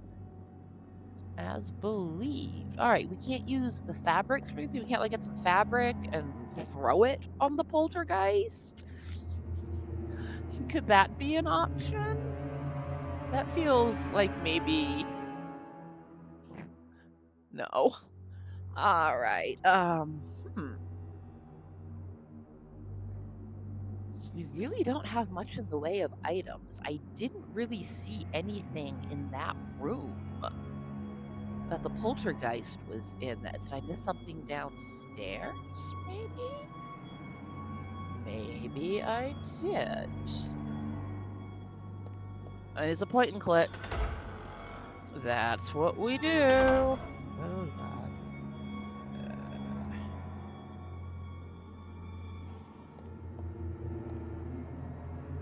as believed. Alright, we can't use the fabric springs. We can't, like, get some fabric and throw it on the poltergeist? Could that be an option? That feels like maybe... No. Alright, So we really don't have much in the way of items. I didn't really see anything in that room that the poltergeist was in. Did I miss something downstairs, maybe? Maybe I did. It's a point and click. That's what we do. Oh, God.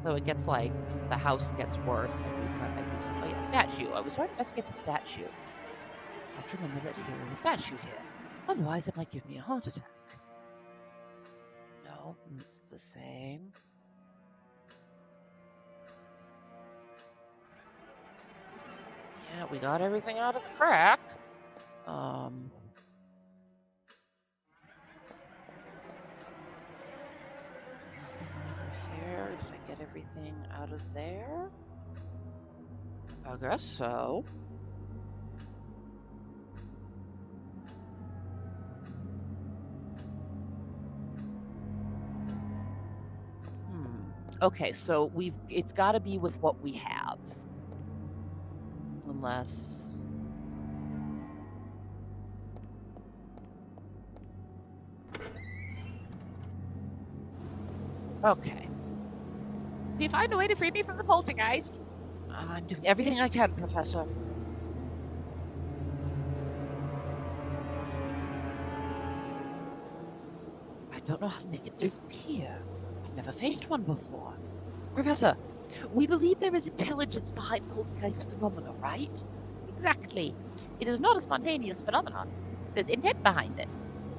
So it gets like, the house gets worse every time I do something. Oh, yeah, statue. I was trying to investigate the statue. I have to remember that here is a statue here. Otherwise, it might give me a heart attack. No, it's the same. Yeah, we got everything out of the crack. Nothing over here. Did I get everything out of there? I guess so. Okay, so it's got to be with what we have. Unless... Okay. If you find a way to free me from the poltergeist, I'm doing everything I can, Professor. I don't know how to make it disappear. I've never faced one before. Professor, we believe there is intelligence behind poltergeist phenomena, right? Exactly. It is not a spontaneous phenomenon. There's intent behind it.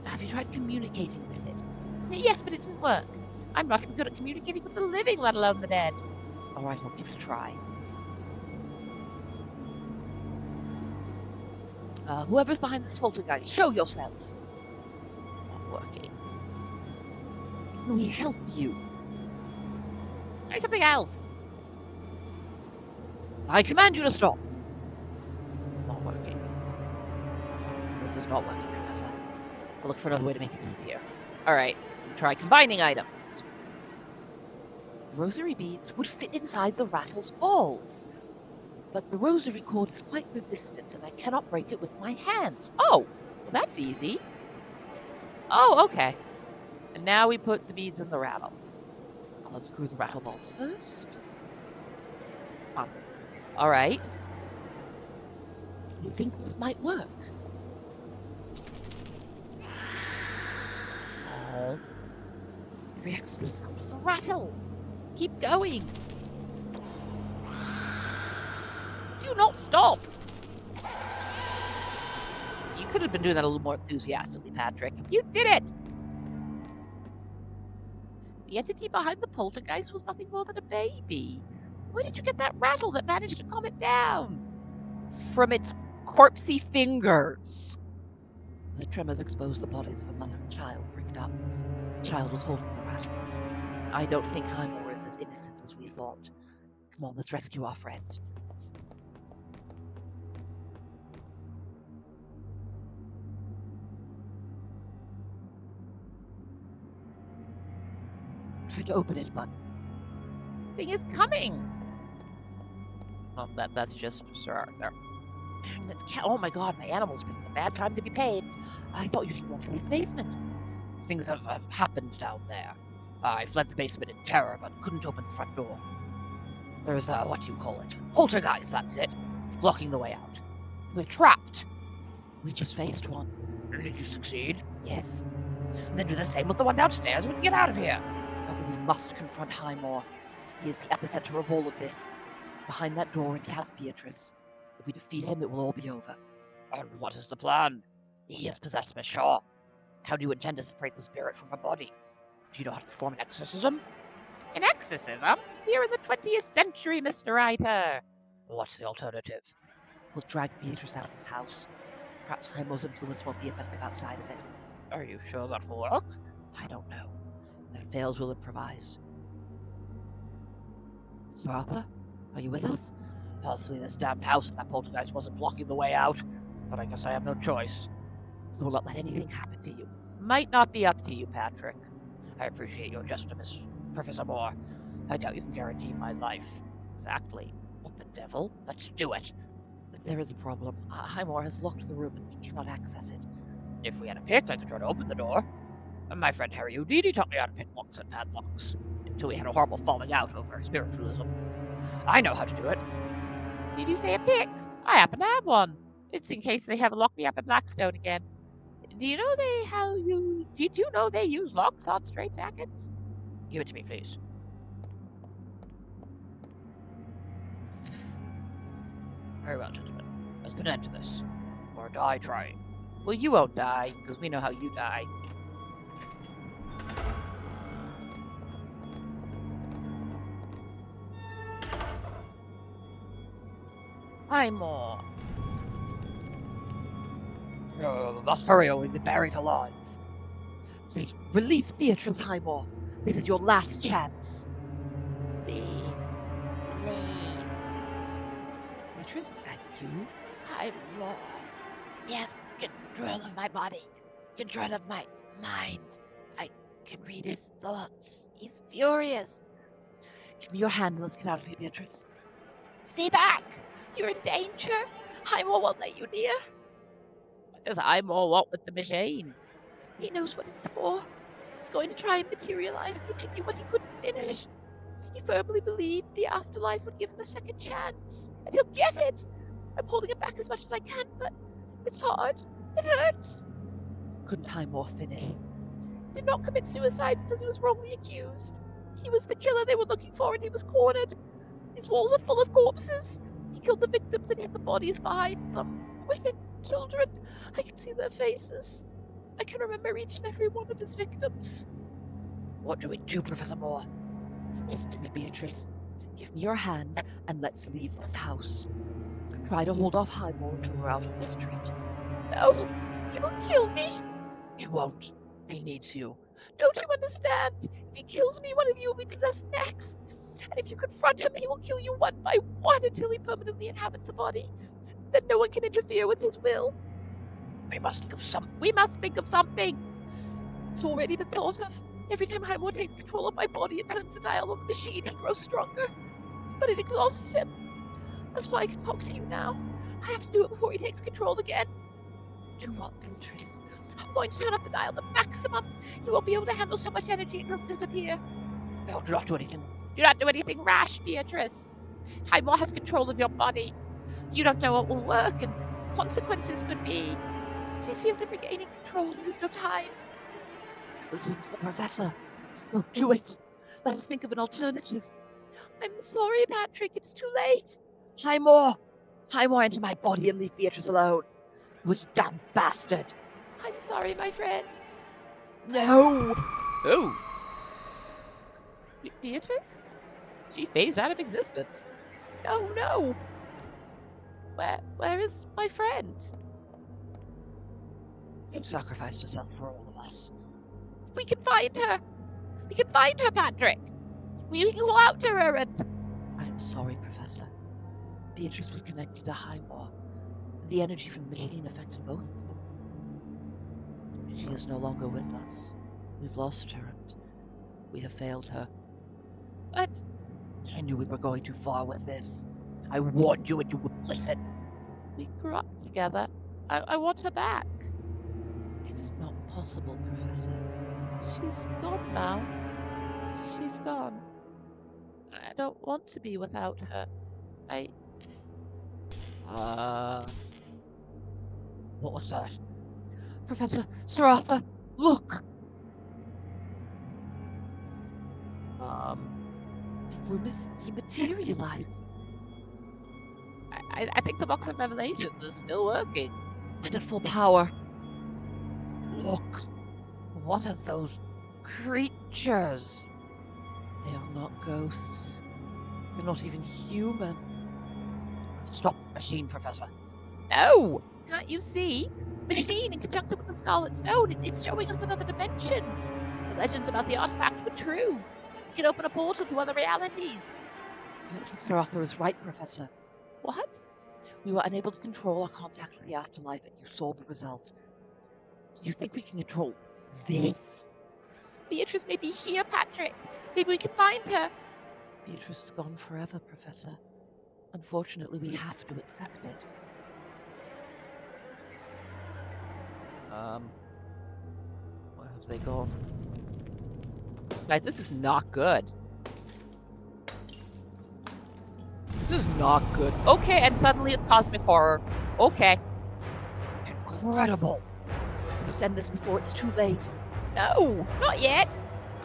Have you tried communicating with it? Yes, but it didn't work. I'm not even good at communicating with the living, let alone the dead. All right, I'll give it a try. Whoever's behind this poltergeist, show yourself. Not working. Can we help you? Try something else. I command you to stop. Not working. This is not working, Professor. I'll look for another way to make it disappear. Alright, try combining items. Rosary beads would fit inside the rattle's balls. But the rosary cord is quite resistant and I cannot break it with my hands. Oh, well, that's easy. Oh, okay. And now we put the beads in the rattle. I'll unscrew the rattle balls first. Alright. You think this might work? Oh. It reacts to the sound of the rattle. Keep going. Do not stop. You could have been doing that a little more enthusiastically, Patrick. You did it! The entity behind the poltergeist was nothing more than a baby. Where did you get that rattle that managed to calm it down? From its corpsey fingers. The tremors exposed the bodies of a mother and child bricked up. The child was holding the rattle. I don't think Highmore is as innocent as we thought. Come on, let's rescue our friend. Try to open it, bud. Thing is coming. Oh, that's just Sir Arthur. Oh my god, my animal's picking a bad time to be paid. I thought you didn't want to leave the basement. Things have happened down there. I fled the basement in terror, but couldn't open the front door. There's what do you call it? Poltergeist, that's it. It's blocking the way out. We're trapped. We just faced one. Did you succeed? Yes. Then do the same with the one downstairs. We can get out of here. But we must confront Highmore. He is the epicenter of all of this. He's behind that door and he has Beatrice. If we defeat him, it will all be over. And what is the plan? He has possessed Miss Shaw. How do you intend to separate the spirit from her body? Do you know how to perform an exorcism? An exorcism? We're in the 20th century, Mr. Writer. What's the alternative? We'll drag Beatrice out of this house. Perhaps Highmore's influence won't be effective outside of it. Are you sure that will work? I don't know. If that fails, we'll improvise. Sir Arthur, are you with us? I'll flee this damned house if that poltergeist wasn't blocking the way out. But I guess I have no choice. We will not let anything happen to you. Might not be up to you, Patrick. I appreciate your justice, Professor Moore. I doubt you can guarantee my life. Exactly. What the devil? Let's do it. There is a problem. Highmore has locked the room and we cannot access it. If we had a pick, I could try to open the door. My friend Harry Houdini taught me how to pick locks and padlocks, until we had a horrible falling out over spiritualism. I know how to do it. Did you say a pick? I happen to have one. It's in case they ever lock me up in Blackstone again. Do you know did you know they use locks on straitjackets? Give it to me, please. Very well, gentlemen. Let's put an end to this. Or die trying. Well, you won't die, because we know how you die. Highmore. The furry will be buried alive. Please, release Beatrice, Highmore. This is your last chance. Please. Leave. Beatrice, is that you? Highmore. He has control of my body. Control of my mind. I can read his thoughts. He's furious. Give me your hand and let's get out of here, Beatrice. Stay back. You're in danger. Highmore won't let you near. What does Highmore want with the machine? He knows what it's for. He's going to try and materialize and continue what he couldn't finish. He firmly believed the afterlife would give him a second chance, and he'll get it. I'm holding it back as much as I can, but it's hard. It hurts. Couldn't Highmore finish? He did not commit suicide because he was wrongly accused. He was the killer they were looking for, and he was cornered. These walls are full of corpses. He killed the victims and hid the bodies behind them. Women, children, I can see their faces. I can remember each and every one of his victims. What do we do, Professor Moore? Listen to me, Beatrice. Give me your hand and let's leave this house. Try to hold off Highmore until we're out on the street. No, he will kill me. He won't. He needs you. Don't you understand? If he kills me, one of you will be possessed next. And if you confront him, he will kill you one by one until he permanently inhabits a body. Then no one can interfere with his will. We must think of something. We must think of something. It's already been thought of. Every time Highmore takes control of my body and turns the dial on the machine, he grows stronger. But it exhausts him. That's why I can talk to you now. I have to do it before he takes control again. Do what, Beatrice? I'm going to turn up the dial to maximum. He won't be able to handle so much energy and he'll disappear. No, do not do anything. Do not do anything rash, Beatrice. Highmore has control of your body. You don't know what will work, and the consequences could be. I feel him regaining control. There is no time. Listen to the professor. Don't do it. Let us think of an alternative. I'm sorry, Patrick. It's too late. Highmore! Highmore into my body and leave Beatrice alone. You damn bastard! I'm sorry, my friends. No! Who? Beatrice? She phased out of existence. No, no! Where is my friend? You sacrificed yourself for all of us. We can find her! We can find her, Patrick! We can call out to her and... I'm sorry, Professor. Beatrice was connected to Highmore. The energy from the machine affected both of them. She is no longer with us. We've lost her and we have failed her. What? I knew we were going too far with this. I warned you and you wouldn't listen. We grew up together. I want her back. It's not possible, Professor. She's gone now. She's gone. I don't want to be without her. What was that? Professor, Sir Arthur, look! The room is dematerialized. I think the box of revelations is still working. And at full power. Look! What are those creatures? They are not ghosts. They're not even human. Stop the machine, Professor. No! Can't you see? Machine in conjunction with the Scarlet Stone. It's showing us another dimension. The legends about the artifact were true. It can open a portal to other realities. I think Sir Arthur is right, Professor. What? We were unable to control our contact with the afterlife, and you saw the result. Do you think we can control this? Beatrice may be here, Patrick. Maybe we can find her. Beatrice is gone forever, Professor. Unfortunately, we have to accept it. Where have they gone? Guys, this is not good. This is not good. Okay, and suddenly it's cosmic horror. Okay. Incredible! Let's end this before it's too late. No, not yet.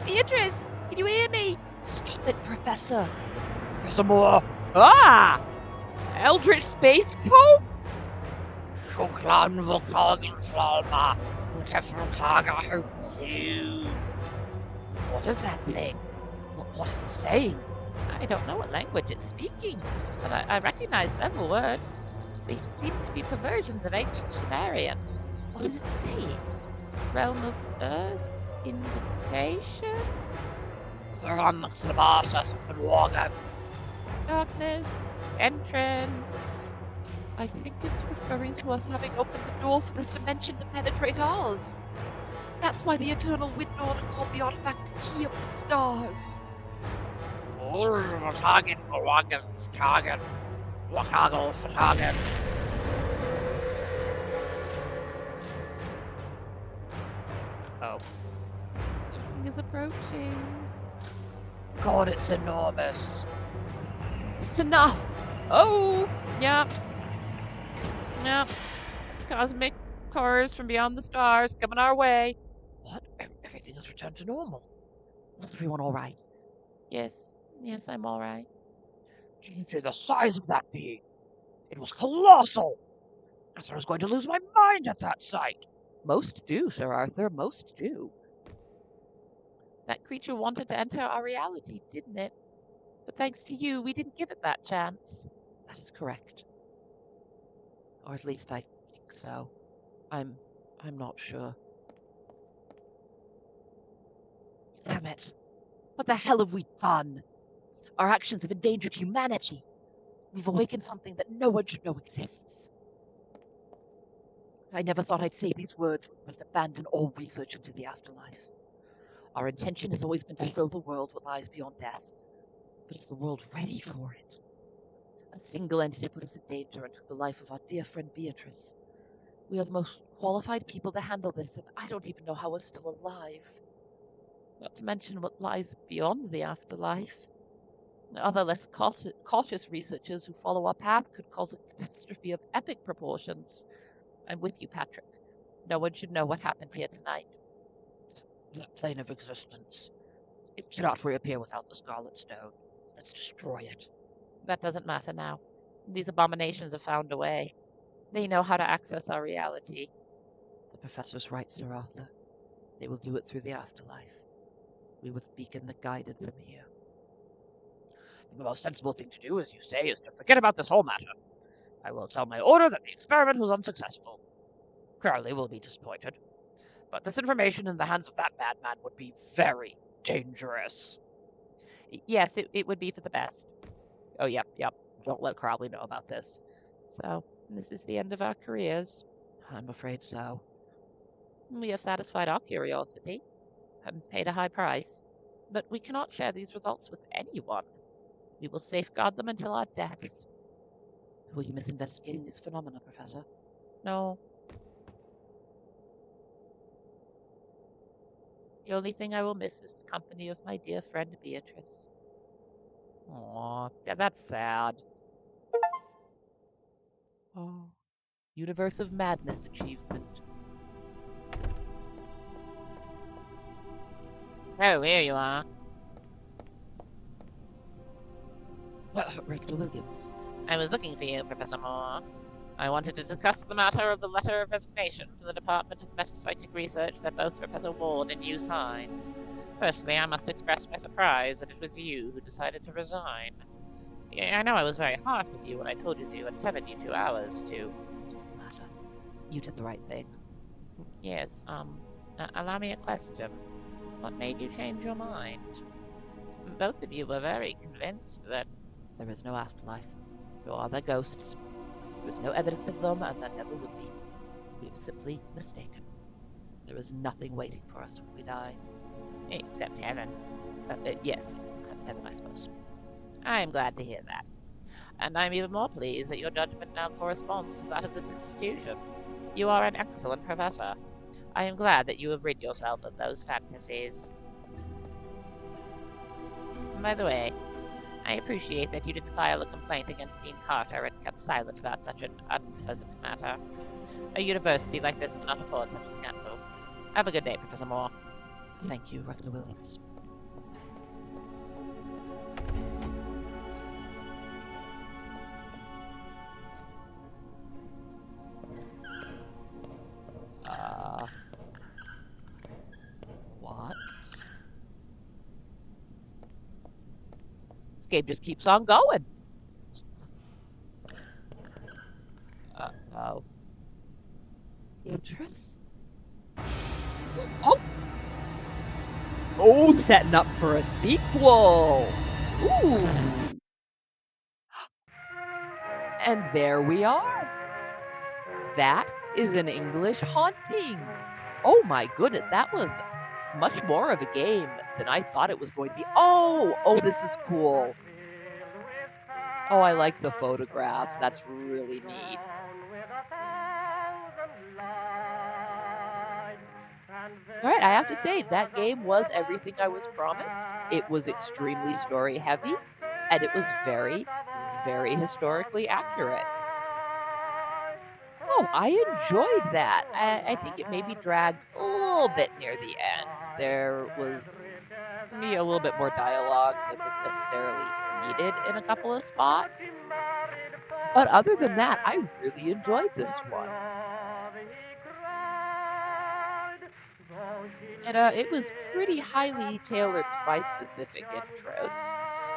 Beatrice, can you hear me? Stop it, Professor. Professor Moore! Ah! Eldritch Space Pope? Schoklan Voktagenflalma! What is that thing? What is it saying? I don't know what language it's speaking, but I recognize several words. They seem to be perversions of ancient Sumerian. What does it say? Realm of Earth? Invitation? Darkness? Entrance? I think it's referring to us having opened the door for this dimension to penetrate ours. That's why the Eternal Wind Order called the artifact the Key of the Stars. Oh. Something is approaching. God, it's enormous. It's enough! Oh! Yeah. Yeah. Cosmic horrors from beyond the stars coming our way. What? Everything has returned to normal. Is everyone alright? Yes. Yes, I'm alright. Did you see the size of that being? It was colossal! I thought I was going to lose my mind at that sight. Most do, Sir Arthur, most do. That creature wanted to enter our reality, didn't it? But thanks to you, we didn't give it that chance. That is correct. Or at least I think so. I'm not sure. Damn it. What the hell have we done? Our actions have endangered humanity. We've awakened something that no one should know exists. I never thought I'd say these words, but we must abandon all research into the afterlife. Our intention has always been to show the world what lies beyond death. But is the world ready for it? A single entity put us in danger and took the life of our dear friend Beatrice. We are the most qualified people to handle this, and I don't even know how we're still alive. Not to mention what lies beyond the afterlife. Other less cautious researchers who follow our path could cause a catastrophe of epic proportions. I'm with you, Patrick. No one should know what happened here tonight. That plane of existence. It cannot reappear without the Scarlet Stone. Let's destroy it. That doesn't matter now. These abominations have found a way. They know how to access our reality. The professor's right, Sir Arthur. They will do it through the afterlife. We were the beacon that guided them here. The most sensible thing to do, as you say, is to forget about this whole matter. I will tell my order that the experiment was unsuccessful. Crowley will be disappointed, but this information in the hands of that madman would be very dangerous. Yes, it would be for the best. Oh, yep. Don't let Crowley know about this. So, this is the end of our careers. I'm afraid so. We have satisfied our curiosity and paid a high price, but we cannot share these results with anyone. We will safeguard them until our deaths. Will you miss investigating these phenomena, Professor? No. The only thing I will miss is the company of my dear friend Beatrice. Aw, that's sad. Oh. Universe of Madness achievement. Oh, here you are. Rector Williams. I was looking for you, Professor Moore. I wanted to discuss the matter of the letter of resignation from the Department of Metapsychic Research that both Professor Ward and you signed. Firstly, I must express my surprise that it was you who decided to resign. I know I was very harsh with you when I told you had 72 hours to... It doesn't matter. You did the right thing. Yes, allow me a question. What made you change your mind? Both of you were very convinced that... There is no afterlife. Nor are there ghosts. There is no evidence of them, and there never will be. We were simply mistaken. There is nothing waiting for us when we die. Except heaven. Yes, except heaven, I suppose. I am glad to hear that. And I'm even more pleased that your judgment now corresponds to that of this institution. You are an excellent professor. I am glad that you have rid yourself of those fantasies. By the way, I appreciate that you didn't file a complaint against Dean Carter and kept silent about such an unpleasant matter. A university like this cannot afford such a scandal. Have a good day, Professor Moore. Thank you, Rector Williams. What? This game just keeps on going. Uh-oh. Beatrice? Oh, setting up for a sequel. Ooh. And there we are. That is an English haunting. Oh my goodness, that was much more of a game than I thought it was going to be. Oh, this is cool. Oh, I like the photographs. That's really neat. Alright, I have to say, that game was everything I was promised. It was extremely story heavy, and it was very, very historically accurate. Oh, I enjoyed that. I think it maybe dragged a little bit near the end. There was maybe a little bit more dialogue than was necessarily needed in a couple of spots. But other than that, I really enjoyed this one. And it was pretty highly tailored to my specific interests.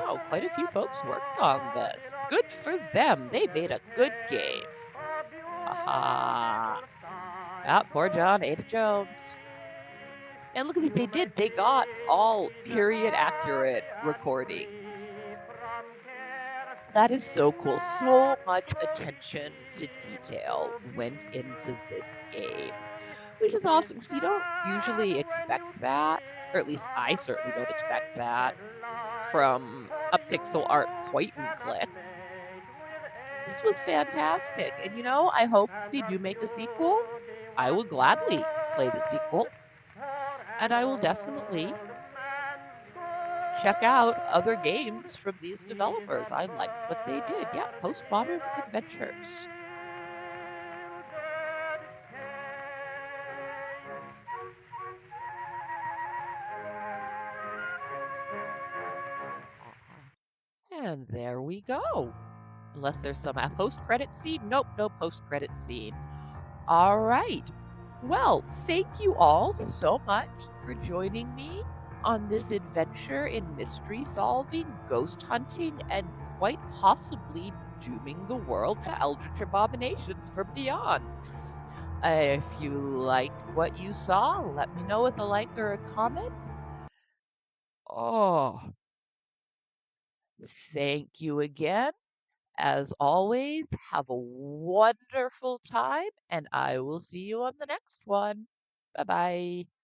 Oh, quite a few folks worked on this. Good for them. They made a good game. Haha. Ah, poor John Ada Jones. And look at what they did. They got all period accurate recordings. That is so cool. So much attention to detail went into this game, which is awesome because you don't usually expect that, or at least I certainly don't expect that from a pixel art point and click. This was fantastic, and I hope they do make a sequel. I will gladly play the sequel, and I will definitely check out other games from these developers. I liked what they did. Yeah, Postmodern Adventures. And there we go. Unless there's some post-credit scene. Nope, no post-credit scene. All right. Well, thank you all so much for joining me on this adventure in mystery solving, ghost hunting, and quite possibly dooming the world to eldritch abominations from beyond. If you liked what you saw, let me know with a like or a comment. Oh, thank you again. As always, have a wonderful time, and I will see you on the next one. Bye bye.